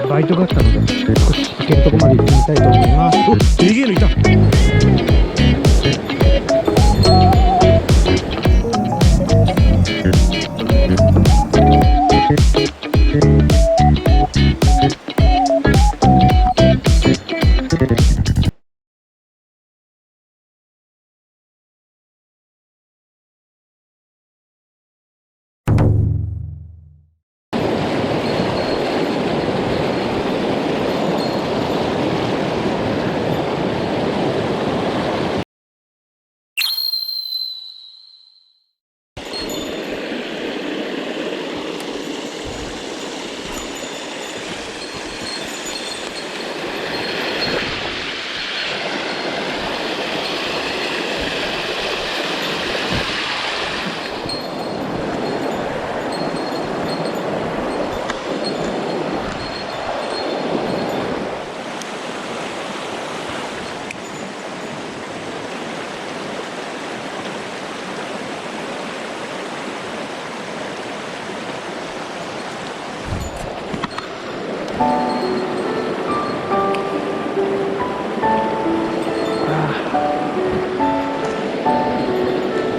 バイトがあったので少し行けるとこまで行ってみたいと思います。デゲールいた。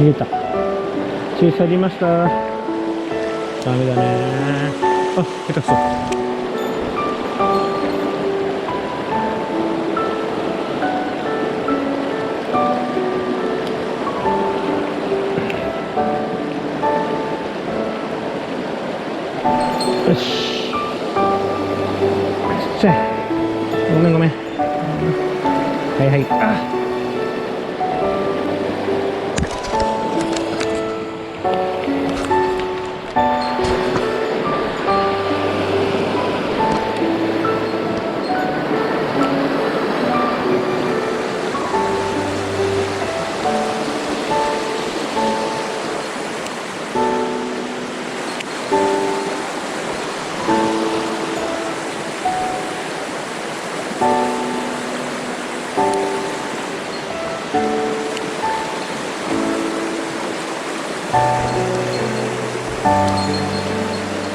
逃げた。注射りました。ダメだね。あ、下手くそ。よし。ちっちゃい。ごめんごめん。はいはい。あ。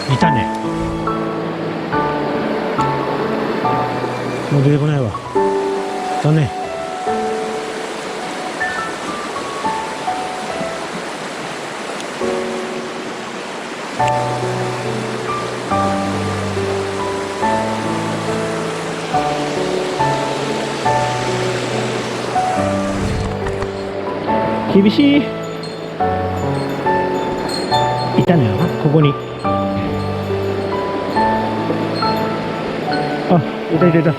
いたね。もう出てこないわ。残念。厳しい。いたね。ここに。あ、いたいたいた。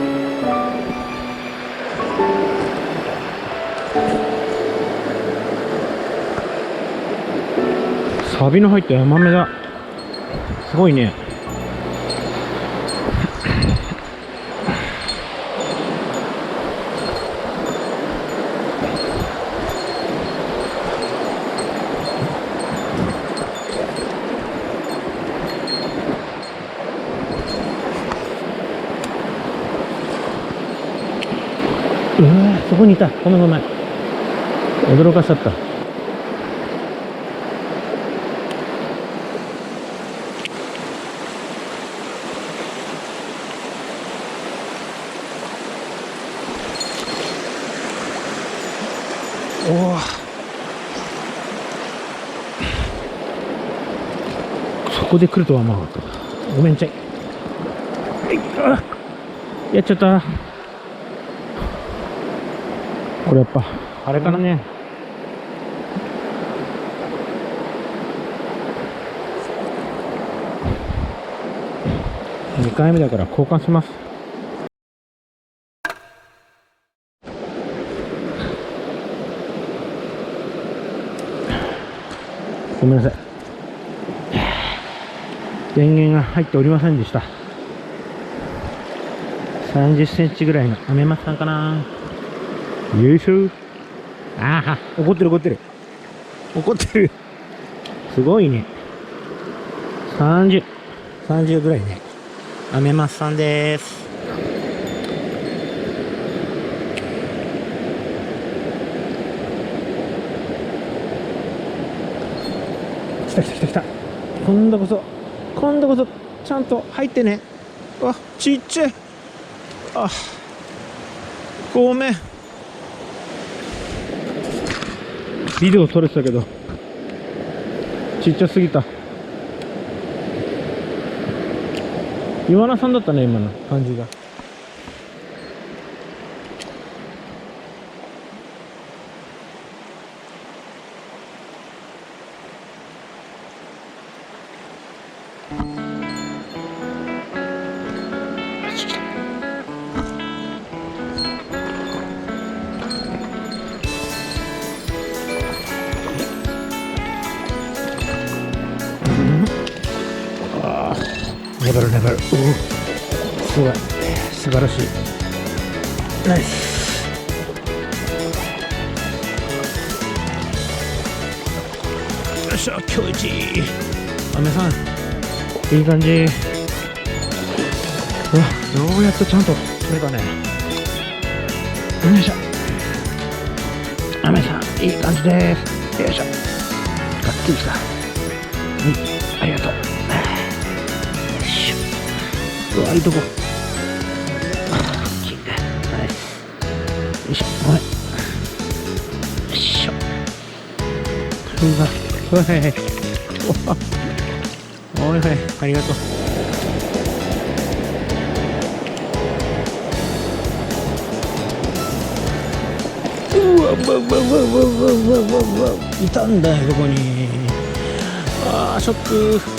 サビの入ったヤマメだ。すごいね。うわー、そこにいた。ごめんごめん。驚かしちゃった。おお。そこで来るとは思わなかった。ごめんちゃい。あ、やっちゃった。これやっぱあれかなね。2回目だから交換します。ごめんなさい。電源が入っておりませんでした。30センチぐらいのアメマスさんかな。よいしょ。ああ、怒ってる怒ってる。怒ってる。すごいね。30ぐらいね。アメマスさんです。来た来た来た来た。今度こそちゃんと入ってね。あ、ちっちゃい。あ、ごめん。ビデオ撮れてたけど、ちっちゃすぎた。イワナさんだったね、今の感じが。粘る粘る。すごい。素晴らしい。ナイス。よっしゃ、今日一。アメさん、いい感じ。うわ、ようやっとちゃんと取れたね。よいしょ。アメさん、いい感じです。よいしょ。がっつりした。はい、ありがとう。うわ、いいとこ。キング。ナイス。よいしょ。ごめん。よいしょ。うわ、はいはいはい。おいはい、ありがとう。うわ、うわ、うわ、うわ、うわ、うわ、いたんだよ、ここに。あー、ショック。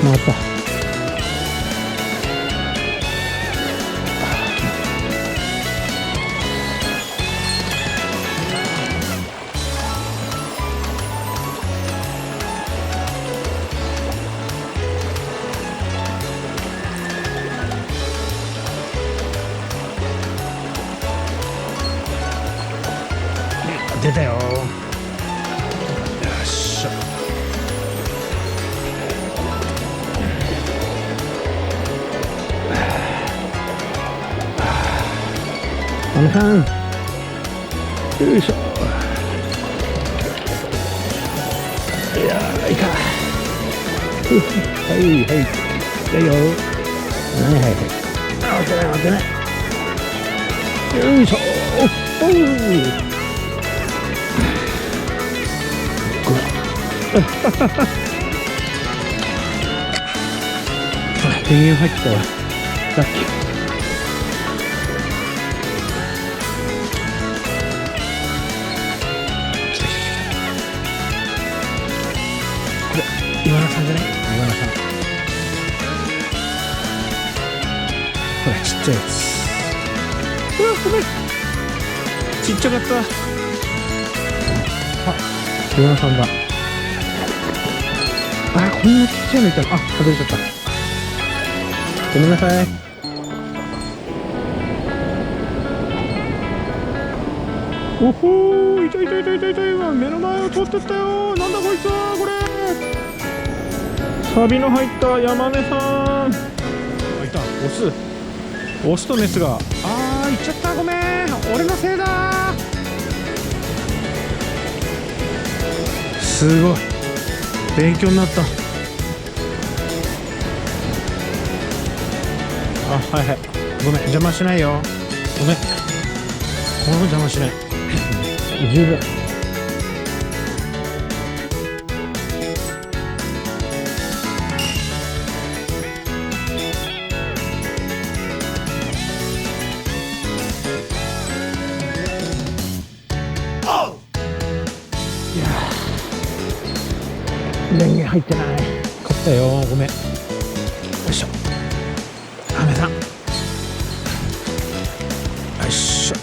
回った。出たよ。よっしゃ。アメさん、よいしょ。いやー、いいか。はいはい、だよ。はいはいはい。あ、待ってない待ってない。よいしょ。おう。電源入ったわ。ラッキー。これ、イワナさんじゃない？イワナさん。ほら、ちっちゃいやつ。うわ、ごめん。ちっちゃかった。あ、イワナさんだ。あ、こんなちっちゃいのいたの。あ、外れちゃった。ごめんなさい。おほー、いたいたいたいたいたい。目の前を通ってったよ。なんだこいつは、これ。サビの入ったヤマメさん。あ、いた。オス。オスとメスが。あー、行っちゃった。ごめん。俺のせいだ。すごい。勉強になった。あ、はいはい。ごめん、邪魔しないよ。ごめん。この邪魔しない。十分。いやー、電源入ってない。買ったよ。ごめん。よいしょ。アメさん。よいしょ。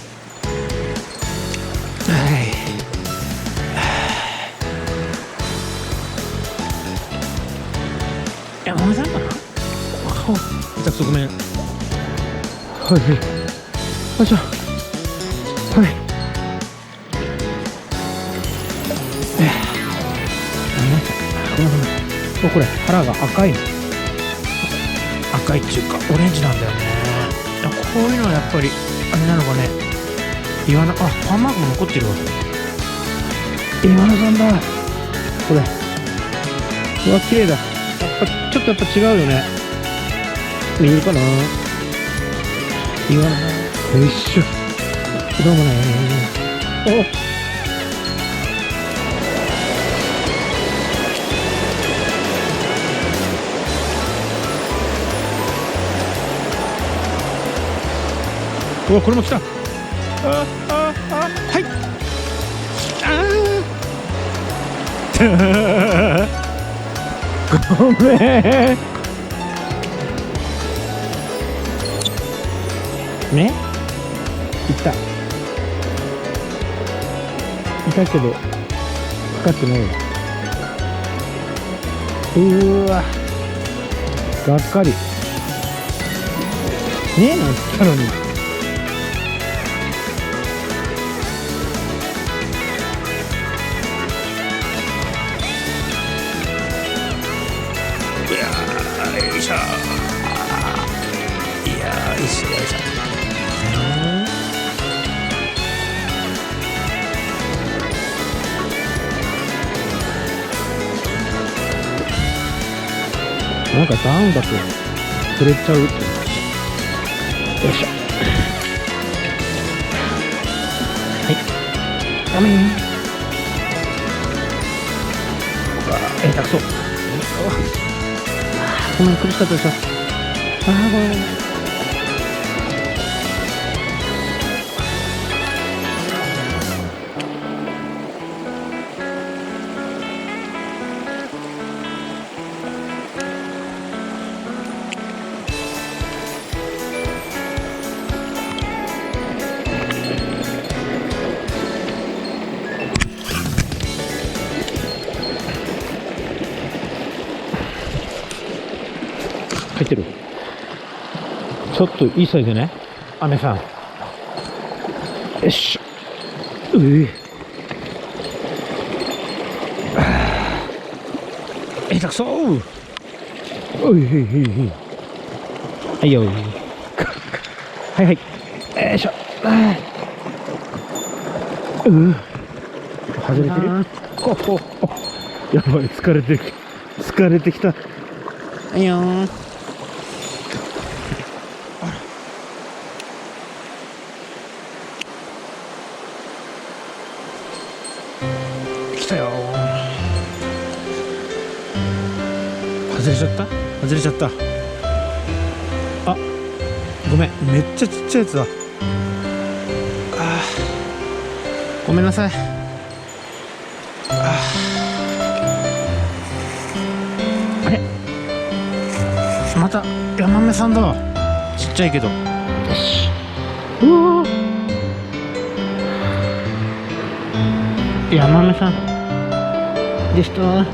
はい。や、もうくそごめん。はいはい。よいしょ。はい。ごめんごめん。お、これ腹が赤いの。赤いっていうかオレンジなんだよね。こういうのはやっぱりあれなのかね。イワナ、あ、パンマークも残ってるわ。イワナさんだこれ。うわ、綺麗だ。やっぱちょっとやっぱ違うよね。見えるかな。イワナ、よいしょ。どうもね。お、うわ、これも来た。はい。ごめん。ね、いたけどかかってない。わ、がっかりねえなんつったのに。よいしょ。よいしょよいしょ。なんかダウンだと釣れちゃうって。よいしょ。はい。ダメー。たくそ。ごめん、苦しかったでしょ。ごめんごめん。入ってる。ちょっといいサイズね、アメさん。よし。たくそ。おいへいへいへい。はいよ。はいはい。よいしょ。外れてる。やばい、疲れてきた。はいよー。来たよー。外れちゃった。あ、ごめん、めっちゃちっちゃいやつだ。ごめんなさい。あれ、またヤマメさんだわ。ちっちゃいけど。よし。ヤマメさんでした。